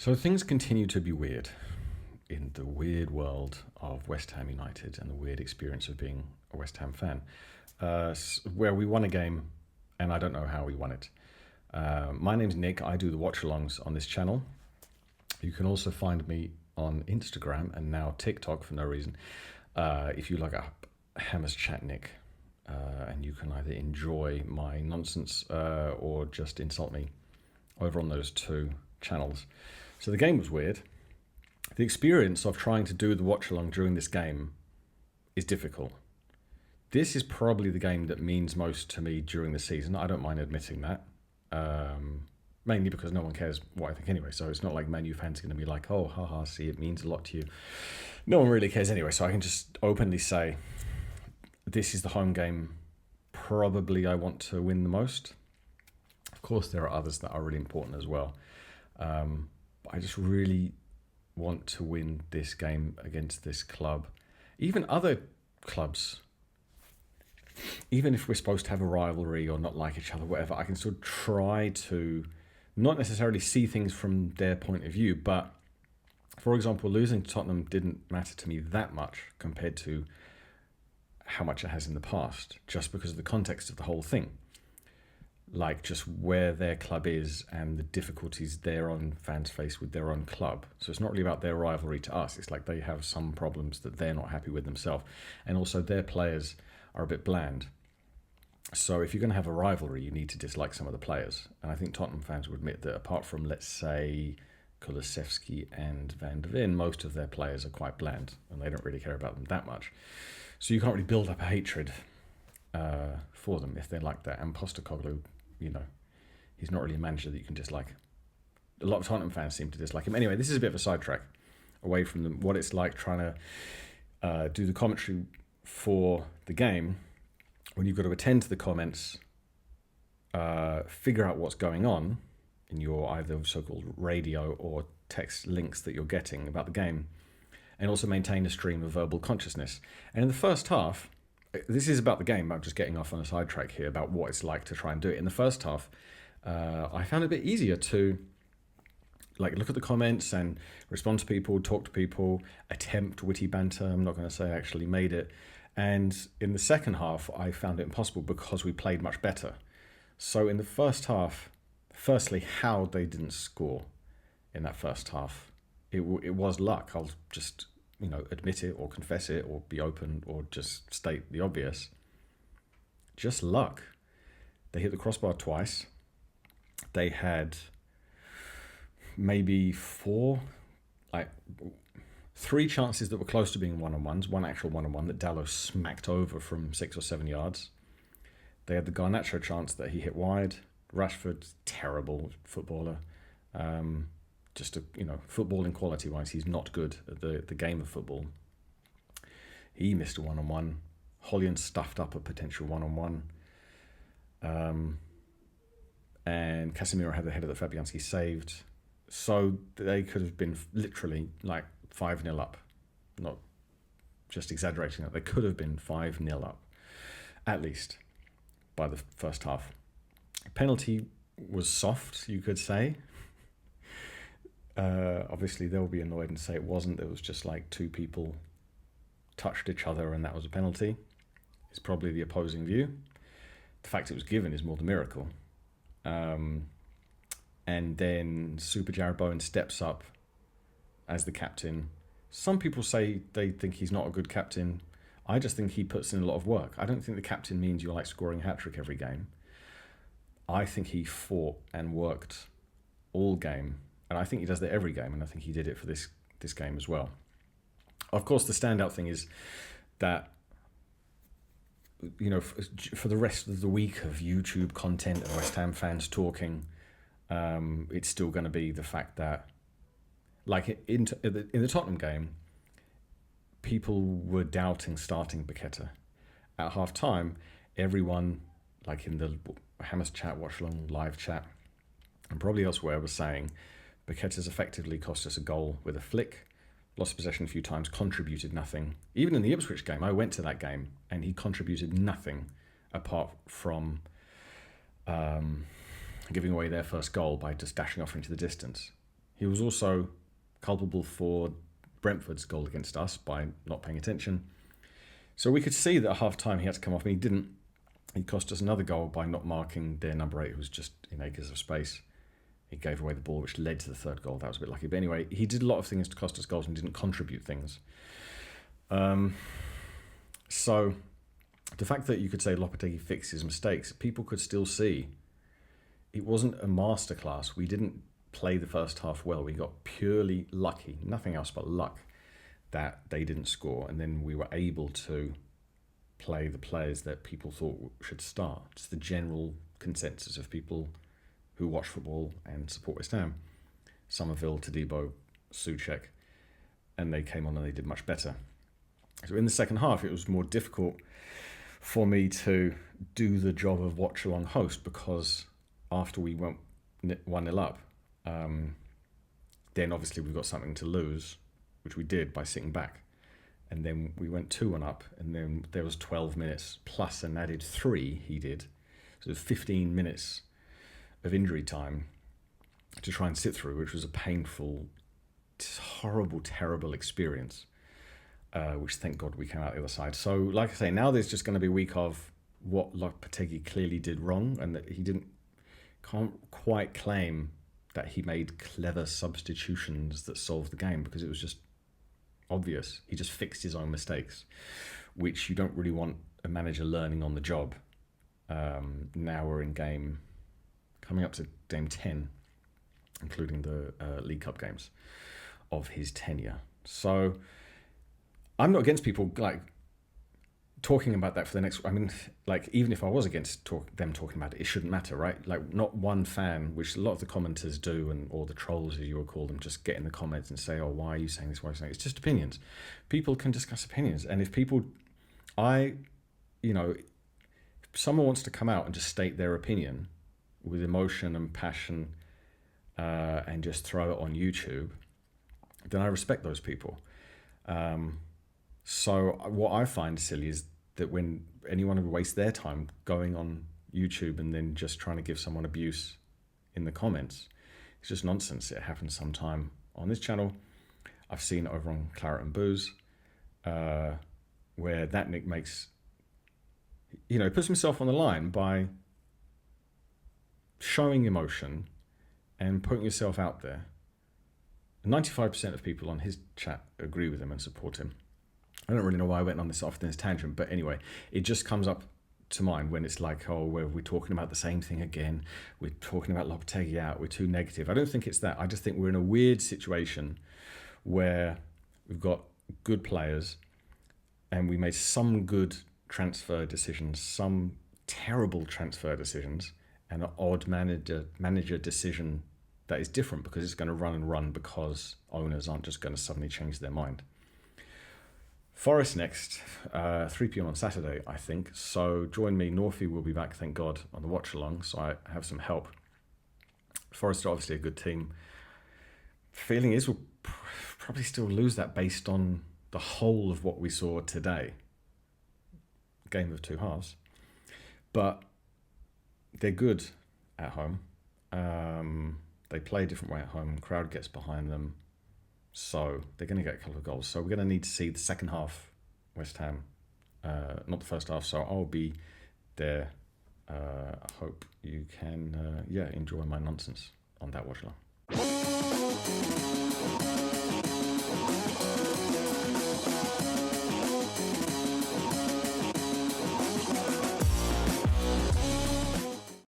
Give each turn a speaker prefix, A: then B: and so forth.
A: So things continue to be weird in the weird world of West Ham United and the weird experience of being a West Ham fan, where we won a game and I don't know how we won it. My name's Nick. I do the watch-alongs on this channel. You can also find me on Instagram and now TikTok for no reason if you look up Hammers Chat Nick. And you can either enjoy my nonsense or just insult me over on those two channels. So the game was weird. The experience of trying to do the watch-along during this game is difficult. This is probably the game that means most to me during the season. I don't mind admitting that. Mainly because no one cares what I think anyway. So it's not like Man Utd fans are going to be like, oh, haha, see, it means a lot to you. No one really cares anyway. So I can just openly say, this is the home game probably I want to win the most. Of course, there are others that are really important as well. But I just really want to win this game against this club. Even other clubs, even if we're supposed to have a rivalry or not like each other, whatever, I can still try to not necessarily see things from their point of view. But, for example, losing to Tottenham didn't matter to me that much compared to how much it has in the past, just because of the context of the whole thing. Like just where their club is and the difficulties their own fans face with their own club. So it's not really about their rivalry to us. It's like they have some problems that they're not happy with themselves. And also their players are a bit bland. So if you're going to have a rivalry, you need to dislike some of the players. And I think Tottenham fans will admit that apart from, let's say, Kulusevski and Van der Ven, most of their players are quite bland and they don't really care about them that much. So you can't really build up a hatred for them if they're like that. And Postecoglou, you know, he's not really a manager that you can dislike. A lot of Tottenham fans seem to dislike him. Anyway, this is a bit of a sidetrack away from them. What it's like trying to do the commentary for the game when you've got to attend to the comments, figure out what's going on in your either so-called radio or text links that you're getting about the game, and also maintain a stream of verbal consciousness. And in the first half, this is about the game, I'm just getting off on a sidetrack here about what it's like to try and do it. In the first half, I found it a bit easier to like look at the comments and respond to people, talk to people, attempt witty banter. I'm not going to say I actually made it. And in the second half, I found it impossible because we played much better. So in the first half, firstly, how they didn't score in that first half, it was luck. I'll just, admit it or confess it or be open or just state the obvious. Just luck. They hit the crossbar twice. They had maybe three chances that were close to being one-on-ones, one actual one-on-one that Dallo smacked over from 6 or 7 yards. They had the Garnacho chance that he hit wide. Rashford, terrible footballer. Footballing quality-wise, he's not good at the game of football. He missed a one-on-one. Hollian stuffed up a potential one-on-one. And Casemiro had the header that Fabianski saved. So they could have been literally like 5-0 up. Not just exaggerating that. They could have been 5-0 up, at least, by the first half. Penalty was soft, you could say. Obviously, they'll be annoyed and say it wasn't. It was just like two people touched each other and that was a penalty. It's probably the opposing view. The fact it was given is more the miracle. And then Super Jarrod Bowen steps up as the captain. Some people say they think he's not a good captain. I just think he puts in a lot of work. I don't think the captain means you're like scoring a hat-trick every game. I think he fought and worked all game. And I think he does that every game, and I think he did it for this game as well. Of course, the standout thing is that, for the rest of the week of YouTube content and West Ham fans talking, it's still going to be the fact that, like in the Tottenham game, people were doubting starting Paqueta. At half-time, everyone, like in the Hammers Chat, Watch-Along, live chat, and probably elsewhere, was saying, Paqueta's effectively cost us a goal with a flick, lost possession a few times, contributed nothing. Even in the Ipswich game, I went to that game, and he contributed nothing apart from giving away their first goal by just dashing off into the distance. He was also culpable for Brentford's goal against us by not paying attention. So we could see that at half-time he had to come off, and he didn't. He cost us another goal by not marking their number 8, who was just in acres of space. He gave away the ball, which led to the third goal. That was a bit lucky. But anyway, he did a lot of things to cost us goals and didn't contribute things. So the fact that you could say Lopetegui fixed his mistakes, people could still see it wasn't a masterclass. We didn't play the first half well. We got purely lucky, nothing else but luck, that they didn't score. And then we were able to play the players that people thought should start. It's the general consensus of people who watch football and support West Ham. Summerville, Todibo, Souček, and they came on and they did much better. So in the second half, it was more difficult for me to do the job of watch-along host, because after we went 1-0 up, then obviously we've got something to lose, which we did by sitting back. And then we went 2-1 up, and then there was 12 minutes plus an added 3 he did. So it was 15 minutes of injury time to try and sit through, which was a painful, horrible, terrible experience, which thank God we came out the other side. So like I say, now there's just going to be a week of what Lopetegui clearly did wrong, and that he can't quite claim that he made clever substitutions that solved the game, because it was just obvious. He just fixed his own mistakes, which you don't really want a manager learning on the job. Now we're in coming up to game 10, including the League Cup games of his tenure. So I'm not against people talking about that for the next. I mean, even if I was against them talking about it, it shouldn't matter, right? Not one fan, which a lot of the commenters do, or the trolls, as you would call them, just get in the comments and say, "Oh, why are you saying this? Why are you saying it?" It's just opinions. People can discuss opinions, and if someone wants to come out and just state their opinion with emotion and passion, and just throw it on YouTube, then I respect those people. So what I find silly is that when anyone would waste their time going on YouTube and then just trying to give someone abuse in the comments, it's just nonsense. It happens sometime on this channel. I've seen it over on Claret and Booze, where that Nick makes, puts himself on the line by showing emotion and putting yourself out there. 95% of people on his chat agree with him and support him. I don't really know why I went on this tangent, but anyway, it just comes up to mind when it's like, oh, we're talking about the same thing again. We're talking about Lopetegui out. We're too negative. I don't think it's that. I just think we're in a weird situation where we've got good players and we made some good transfer decisions, some terrible transfer decisions, and an odd manager decision that is different because it's going to run because owners aren't just going to suddenly change their mind. Forest next, 3 p.m. on Saturday, I think. So join me. Northie will be back, thank God, on the watch along, so I have some help. Forest are obviously a good team. Feeling is we'll probably still lose that based on the whole of what we saw today. Game of two halves. But they're good at home. They play a different way at home. Crowd gets behind them. So they're going to get a couple of goals. So we're going to need to see the second half, West Ham, not the first half. So I'll be there. I hope you can, enjoy my nonsense on that watch along.